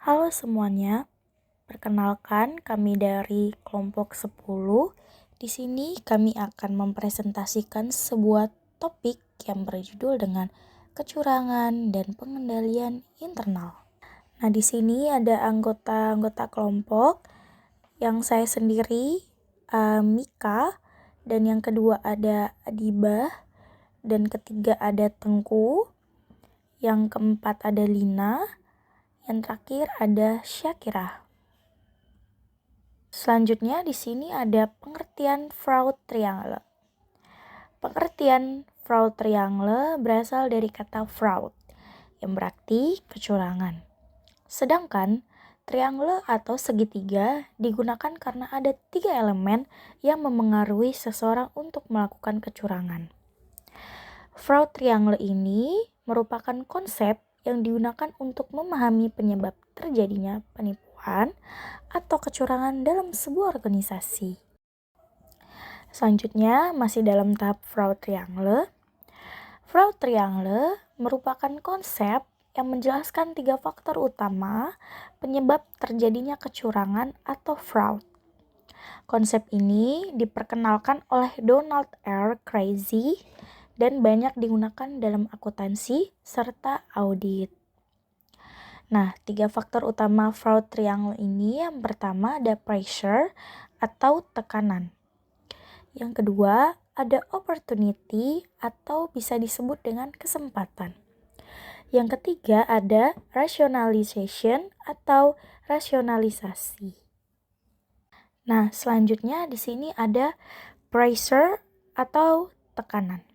Halo semuanya, perkenalkan kami dari kelompok 10. Di sini kami akan mempresentasikan sebuah topik yang berjudul dengan kecurangan dan pengendalian internal. Nah, di sini ada anggota-anggota kelompok, yang saya sendiri, Mika, dan yang kedua ada Adibah, dan ketiga ada Tengku, yang keempat ada Lina, yang terakhir ada Syakira. Selanjutnya di sini ada pengertian Freud triangle. Pengertian Freud triangle berasal dari kata Freud yang berarti kecurangan. Sedangkan triangle atau segitiga digunakan karena ada 3 elemen yang memengaruhi seseorang untuk melakukan kecurangan. Freud triangle ini merupakan konsep yang digunakan untuk memahami penyebab terjadinya penipuan atau kecurangan dalam sebuah organisasi. Selanjutnya, masih dalam tahap Freud triangle. Freud triangle merupakan konsep yang menjelaskan 3 faktor utama penyebab terjadinya kecurangan atau fraud. Konsep ini diperkenalkan oleh Donald R. Crazy dan banyak digunakan dalam akuntansi serta audit. Nah, 3 faktor utama Freud triangle ini, yang pertama ada pressure atau tekanan. Yang kedua ada opportunity atau bisa disebut dengan kesempatan. Yang ketiga ada rationalization atau rasionalisasi. Nah, selanjutnya di sini ada pressure atau tekanan.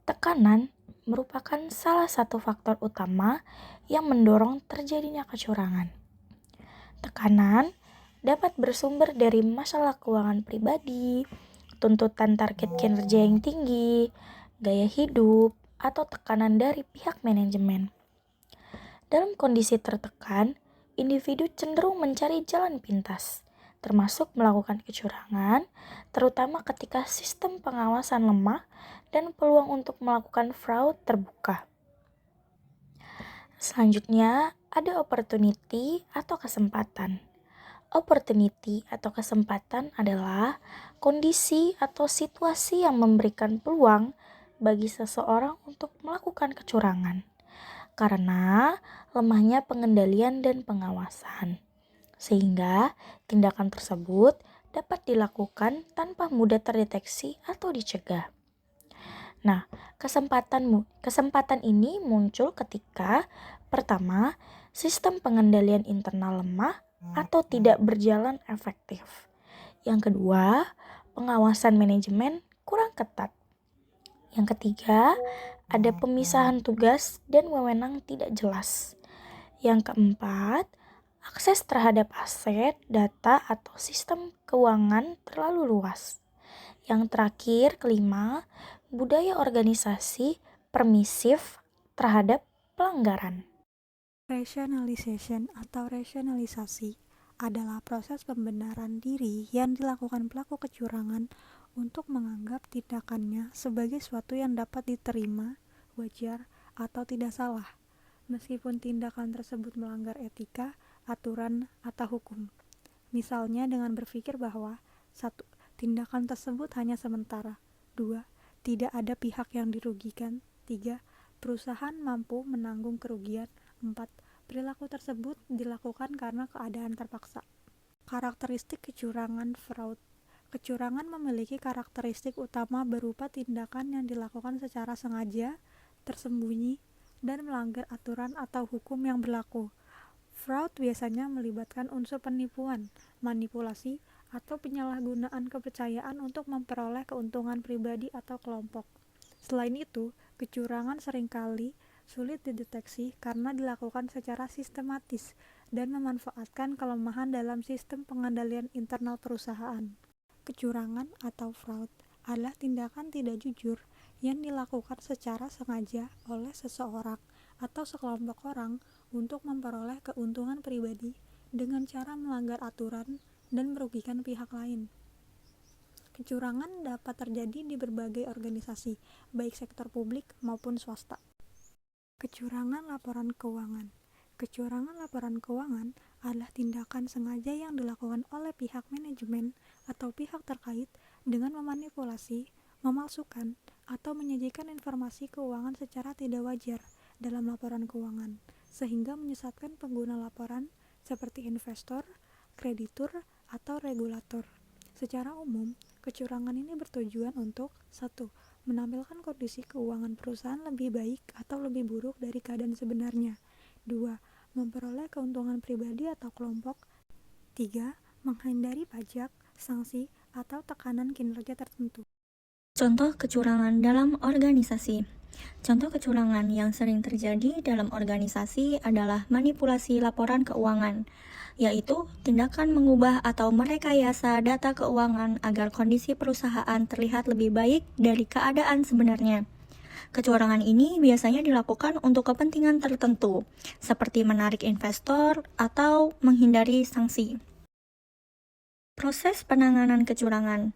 Tekanan merupakan salah satu faktor utama yang mendorong terjadinya kecurangan. Tekanan dapat bersumber dari masalah keuangan pribadi, tuntutan target kinerja yang tinggi, gaya hidup, atau tekanan dari pihak manajemen. Dalam kondisi tertekan, individu cenderung mencari jalan pintas, termasuk melakukan kecurangan, terutama ketika sistem pengawasan lemah dan peluang untuk melakukan fraud terbuka. Selanjutnya, ada opportunity atau kesempatan. Opportunity atau kesempatan adalah kondisi atau situasi yang memberikan peluang bagi seseorang untuk melakukan kecurangan karena lemahnya pengendalian dan pengawasan, sehingga tindakan tersebut dapat dilakukan tanpa mudah terdeteksi atau dicegah. Nah, kesempatan ini muncul ketika pertama, sistem pengendalian internal lemah atau tidak berjalan efektif. Yang kedua, pengawasan manajemen kurang ketat. Yang ketiga, ada pemisahan tugas dan wewenang tidak jelas. Yang keempat, akses terhadap aset, data, atau sistem keuangan terlalu luas. Yang terakhir, kelima, budaya organisasi permisif terhadap pelanggaran. Rationalization atau rasionalisasi adalah proses pembenaran diri yang dilakukan pelaku kecurangan untuk menganggap tindakannya sebagai suatu yang dapat diterima, wajar, atau tidak salah, meskipun tindakan tersebut melanggar etika, aturan, atau hukum. Misalnya dengan berpikir bahwa 1. Tindakan tersebut hanya sementara. 2. Tidak ada pihak yang dirugikan. 3. Perusahaan mampu menanggung kerugian. 4. Perilaku tersebut dilakukan karena keadaan terpaksa. Karakteristik kecurangan fraud. Kecurangan memiliki karakteristik utama berupa tindakan yang dilakukan secara sengaja, tersembunyi, dan melanggar aturan atau hukum yang berlaku. Fraud biasanya melibatkan unsur penipuan, manipulasi, atau penyalahgunaan kepercayaan untuk memperoleh keuntungan pribadi atau kelompok. Selain itu, kecurangan seringkali sulit dideteksi karena dilakukan secara sistematis dan memanfaatkan kelemahan dalam sistem pengendalian internal perusahaan. Kecurangan atau fraud adalah tindakan tidak jujur yang dilakukan secara sengaja oleh seseorang atau sekelompok orang untuk memperoleh keuntungan pribadi dengan cara melanggar aturan dan merugikan pihak lain. Kecurangan dapat terjadi di berbagai organisasi, baik sektor publik maupun swasta. Kecurangan laporan keuangan. Kecurangan laporan keuangan adalah tindakan sengaja yang dilakukan oleh pihak manajemen atau pihak terkait dengan memanipulasi, memalsukan, atau menyajikan informasi keuangan secara tidak wajar dalam laporan keuangan, sehingga menyesatkan pengguna laporan seperti investor, kreditur, atau regulator. Secara umum, kecurangan ini bertujuan untuk 1. Menampilkan kondisi keuangan perusahaan lebih baik atau lebih buruk dari keadaan sebenarnya. 2. Memperoleh keuntungan pribadi atau kelompok. 3. Menghindari pajak, sanksi, atau tekanan kinerja tertentu. Contoh kecurangan dalam organisasi. Contoh kecurangan yang sering terjadi dalam organisasi adalah manipulasi laporan keuangan, yaitu tindakan mengubah atau merekayasa data keuangan agar kondisi perusahaan terlihat lebih baik dari keadaan sebenarnya. Kecurangan ini biasanya dilakukan untuk kepentingan tertentu, seperti menarik investor atau menghindari sanksi. Proses penanganan kecurangan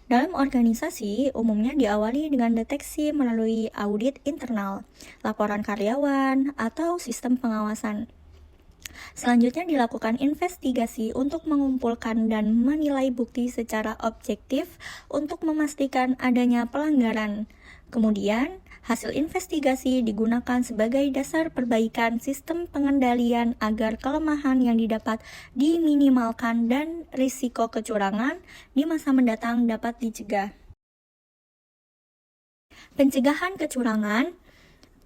dalam organisasi umumnya diawali dengan deteksi melalui audit internal, laporan karyawan, atau sistem pengawasan. Selanjutnya dilakukan investigasi untuk mengumpulkan dan menilai bukti secara objektif untuk memastikan adanya pelanggaran. Kemudian, hasil investigasi digunakan sebagai dasar perbaikan sistem pengendalian agar kelemahan yang didapat diminimalkan dan risiko kecurangan di masa mendatang dapat dicegah. Pencegahan kecurangan.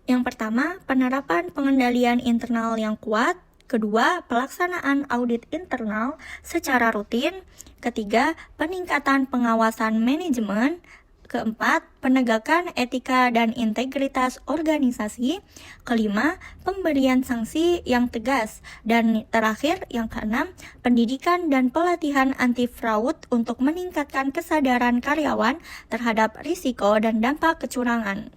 Yang pertama, penerapan pengendalian internal yang kuat. Kedua, pelaksanaan audit internal secara rutin. Ketiga, peningkatan pengawasan manajemen. Keempat, penegakan etika dan integritas organisasi. Kelima, pemberian sanksi yang tegas. Dan terakhir, yang keenam, pendidikan dan pelatihan anti fraud untuk meningkatkan kesadaran karyawan terhadap risiko dan dampak kecurangan.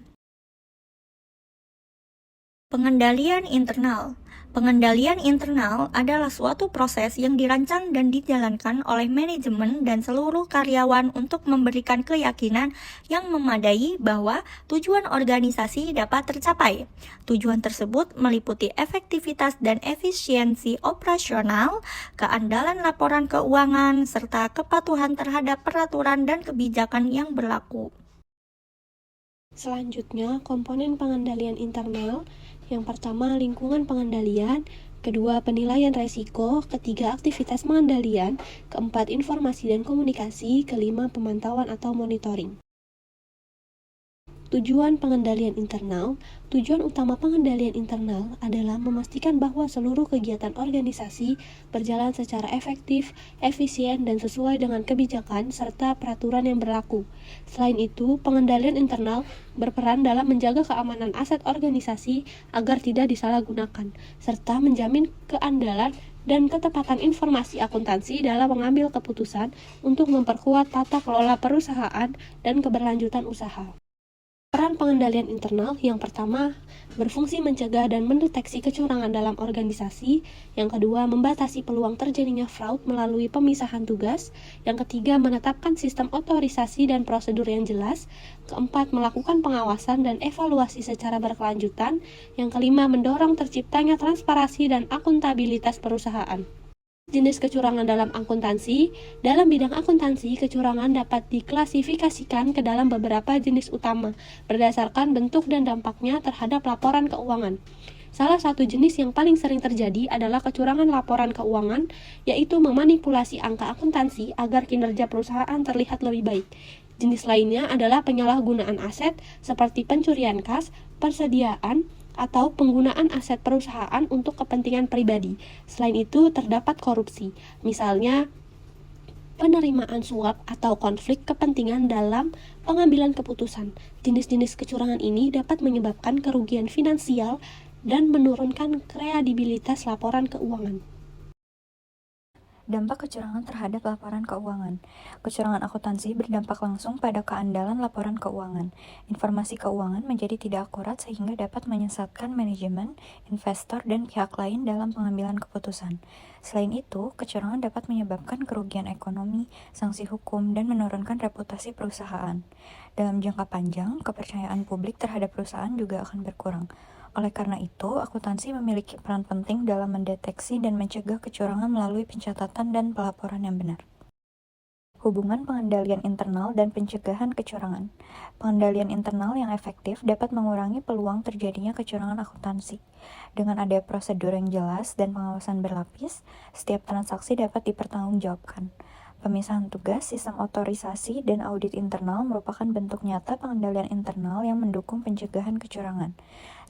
Pengendalian internal. Pengendalian internal adalah suatu proses yang dirancang dan dijalankan oleh manajemen dan seluruh karyawan untuk memberikan keyakinan yang memadai bahwa tujuan organisasi dapat tercapai. Tujuan tersebut meliputi efektivitas dan efisiensi operasional, keandalan laporan keuangan, serta kepatuhan terhadap peraturan dan kebijakan yang berlaku. Selanjutnya, komponen pengendalian internal. Yang pertama, lingkungan pengendalian. Kedua, penilaian resiko. Ketiga, aktivitas pengendalian. Keempat, informasi dan komunikasi. Kelima, pemantauan atau monitoring. Tujuan pengendalian internal. Tujuan utama pengendalian internal adalah memastikan bahwa seluruh kegiatan organisasi berjalan secara efektif, efisien, dan sesuai dengan kebijakan serta peraturan yang berlaku. Selain itu, pengendalian internal berperan dalam menjaga keamanan aset organisasi agar tidak disalahgunakan, serta menjamin keandalan dan ketepatan informasi akuntansi dalam mengambil keputusan untuk memperkuat tata kelola perusahaan dan keberlanjutan usaha. Peran pengendalian internal yang pertama, berfungsi mencegah dan mendeteksi kecurangan dalam organisasi. Yang kedua, membatasi peluang terjadinya fraud melalui pemisahan tugas. Yang ketiga, menetapkan sistem otorisasi dan prosedur yang jelas. Keempat, melakukan pengawasan dan evaluasi secara berkelanjutan. Yang kelima, mendorong terciptanya transparansi dan akuntabilitas perusahaan. Jenis kecurangan dalam akuntansi. Dalam bidang akuntansi, kecurangan dapat diklasifikasikan ke dalam beberapa jenis utama berdasarkan bentuk dan dampaknya terhadap laporan keuangan. Salah satu jenis yang paling sering terjadi adalah kecurangan laporan keuangan, yaitu memanipulasi angka akuntansi agar kinerja perusahaan terlihat lebih baik. Jenis lainnya adalah penyalahgunaan aset seperti pencurian kas, persediaan, atau penggunaan aset perusahaan untuk kepentingan pribadi. Selain itu, terdapat korupsi, misalnya penerimaan suap atau konflik kepentingan dalam pengambilan keputusan. Jenis-jenis kecurangan ini dapat menyebabkan kerugian finansial dan menurunkan kredibilitas laporan keuangan. Dampak kecurangan terhadap laporan keuangan. Kecurangan akuntansi berdampak langsung pada keandalan laporan keuangan. Informasi keuangan menjadi tidak akurat sehingga dapat menyesatkan manajemen, investor, dan pihak lain dalam pengambilan keputusan. Selain itu, kecurangan dapat menyebabkan kerugian ekonomi, sanksi hukum, dan menurunkan reputasi perusahaan. Dalam jangka panjang, kepercayaan publik terhadap perusahaan juga akan berkurang. Oleh karena itu, akuntansi memiliki peran penting dalam mendeteksi dan mencegah kecurangan melalui pencatatan dan pelaporan yang benar. Hubungan pengendalian internal dan pencegahan kecurangan. Pengendalian internal yang efektif dapat mengurangi peluang terjadinya kecurangan akuntansi. Dengan ada prosedur yang jelas dan pengawasan berlapis, setiap transaksi dapat dipertanggungjawabkan. Pemisahan tugas, sistem otorisasi, dan audit internal merupakan bentuk nyata pengendalian internal yang mendukung pencegahan kecurangan.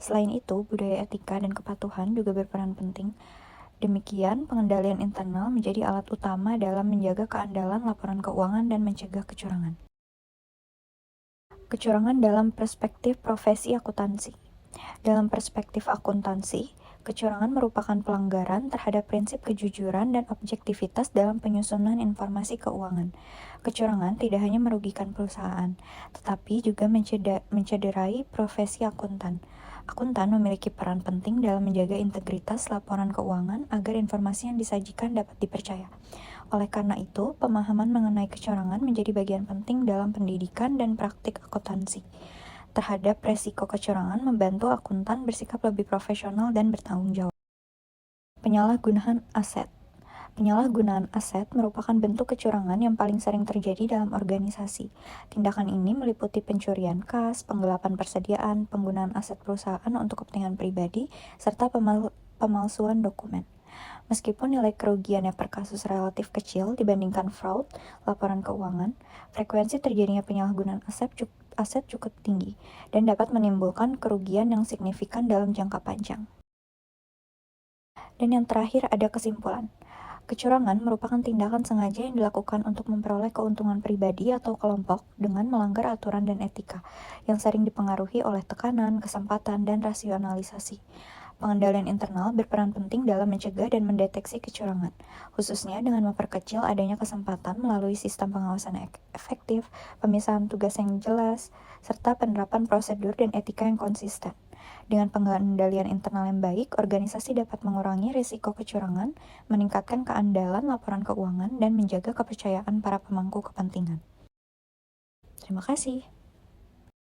Selain itu, budaya etika dan kepatuhan juga berperan penting. Demikian, pengendalian internal menjadi alat utama dalam menjaga keandalan laporan keuangan dan mencegah kecurangan. Kecurangan dalam perspektif profesi akuntansi. Dalam perspektif akuntansi, kecurangan merupakan pelanggaran terhadap prinsip kejujuran dan objektivitas dalam penyusunan informasi keuangan. Kecurangan tidak hanya merugikan perusahaan, tetapi juga mencederai profesi akuntan. Akuntan memiliki peran penting dalam menjaga integritas laporan keuangan agar informasi yang disajikan dapat dipercaya. Oleh karena itu, pemahaman mengenai kecurangan menjadi bagian penting dalam pendidikan dan praktik akuntansi. Terhadap resiko kecurangan membantu akuntan bersikap lebih profesional dan bertanggung jawab. Penyalahgunaan aset. Penyalahgunaan aset merupakan bentuk kecurangan yang paling sering terjadi dalam organisasi. Tindakan ini meliputi pencurian kas, penggelapan persediaan, penggunaan aset perusahaan untuk kepentingan pribadi, serta pemalsuan dokumen. Meskipun nilai kerugiannya per kasus relatif kecil dibandingkan fraud, laporan keuangan, frekuensi terjadinya penyalahgunaan aset cukup tinggi dan dapat menimbulkan kerugian yang signifikan dalam jangka panjang. Dan yang terakhir ada kesimpulan. Kecurangan merupakan tindakan sengaja yang dilakukan untuk memperoleh keuntungan pribadi atau kelompok dengan melanggar aturan dan etika, yang sering dipengaruhi oleh tekanan, kesempatan, dan rasionalisasi. Pengendalian internal berperan penting dalam mencegah dan mendeteksi kecurangan, khususnya dengan memperkecil adanya kesempatan melalui sistem pengawasan efektif, pemisahan tugas yang jelas, serta penerapan prosedur dan etika yang konsisten. Dengan pengendalian internal yang baik, organisasi dapat mengurangi risiko kecurangan, meningkatkan keandalan laporan keuangan, dan menjaga kepercayaan para pemangku kepentingan. Terima kasih.